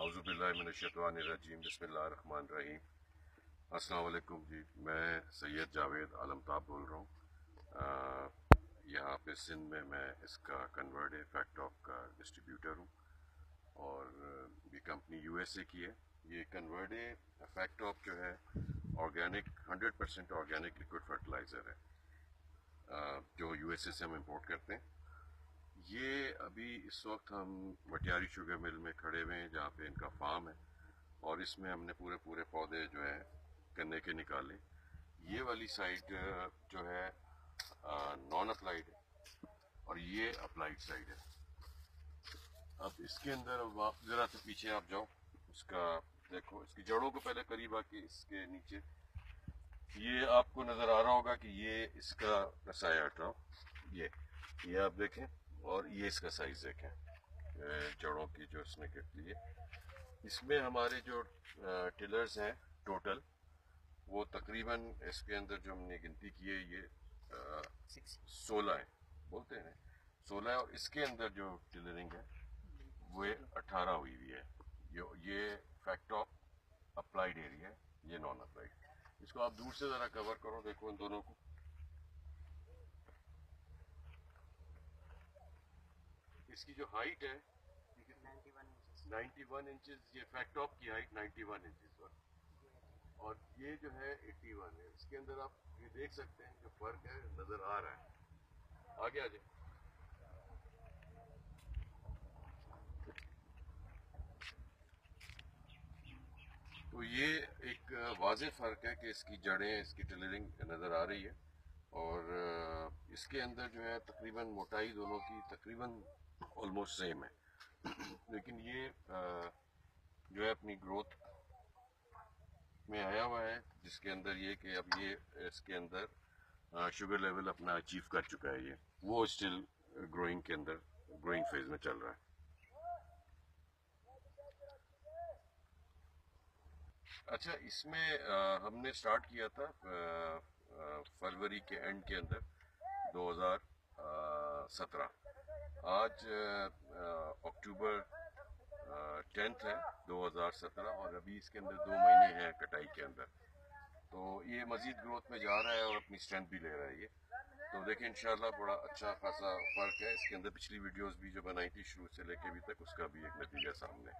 اعوذ باللہ من الشیطان الرجیم بسم اللہ الرحمن الرحیم۔ السلام علیکم جی، میں سید جاوید عالمتاب بول رہا ہوں۔ یہاں پہ سندھ میں اس کا کنورڈے فیکٹاپ کا ڈسٹریبیوٹر ہوں، اور یہ کمپنی یو ایس اے کی ہے۔ یہ کنورڈے فیکٹاپ جو ہے آرگینک 100% آرگینک لیکوڈ فرٹیلائزر ہے، جو یو ایس اے سے ہم امپورٹ کرتے ہیں۔ یہ ابھی اس وقت ہم مٹیاری شوگر مل میں کھڑے ہوئے ہیں، جہاں پہ ان کا فارم ہے، اور اس میں ہم نے پورے پودے جو ہیں گنے کے نکالے۔ یہ والی سائڈ جو ہے نان اپلائیڈ ہے، اور یہ اپلائیڈ سائڈ ہے۔ اب اس کے اندر اب آپ ذرا سے پیچھے آپ جاؤ، اس کا دیکھو، اس کی جڑوں کو پہلے قریب آ کے اس کے نیچے یہ آپ کو نظر آ رہا ہوگا کہ یہ اس کا سایہ ہٹ رہا ہوں، یہ آپ دیکھیں، اور یہ اس کا سائز دیکھیں، جڑوں کی جو اس نے کٹتی ہے۔ اس میں ہمارے جو ٹلرز ہیں ٹوٹل، وہ تقریباً اس کے اندر جو ہم نے گنتی کی ہے یہ 16 ہیں، بولتے ہیں 16 ہے، اور اس کے اندر جو ٹلرنگ ہے وہ 18 ہوئی ہے۔ یہ فیکٹاپ اپلائیڈ ایریا ہے، یہ نان اپلائیڈ۔ اس کو آپ دور سے ذرا کور کرو، دیکھو ان دونوں کو۔ اس کی جو ہائٹ ہے 91 انچز، یہ فیکٹاپ کی ہائٹ 91 انچز پر، اور یہ جو ہے 81 ہے۔ اس کے اندر آپ یہ دیکھ سکتے ہیں جو فرق ہے نظر آ رہا ہے۔ آگے آ جائیں۔ تو یہ ایک واضح فرق ہے کہ اس کی جڑیں، اس کی ٹلرنگ نظر آ رہی ہے، اور اس کے اندر جو ہے تقریباً موٹائی دونوں کی تقریباً آلموسٹ سیم ہے، لیکن یہ جو ہے اپنی گروتھ میں آیا ہوا ہے، جس کے اندر یہ کہ اب یہ اس کے اندر شوگر لیول اپنا اچیو کر چکا ہے، یہ وہ اسٹل گروئنگ کے اندر، گروئنگ فیز میں چل رہا ہے۔ اچھا، اس میں ہم نے سٹارٹ کیا تھا فروری کے اینڈ کے اندر 2017۔ آج اکتوبر 10 ہے 2017، اور ابھی اس کے اندر 2 مہینے ہیں کٹائی کے اندر، تو یہ مزید گروتھ میں جا رہا ہے اور اپنی اسٹرینتھ بھی لے رہا ہے یہ۔ تو دیکھیں انشاءاللہ بڑا اچھا خاصا فرق ہے اس کے اندر۔ پچھلی ویڈیوز بھی جو بنائی تھی شروع سے لے کے ابھی تک، اس کا بھی ایک نتیجہ سامنے ہے۔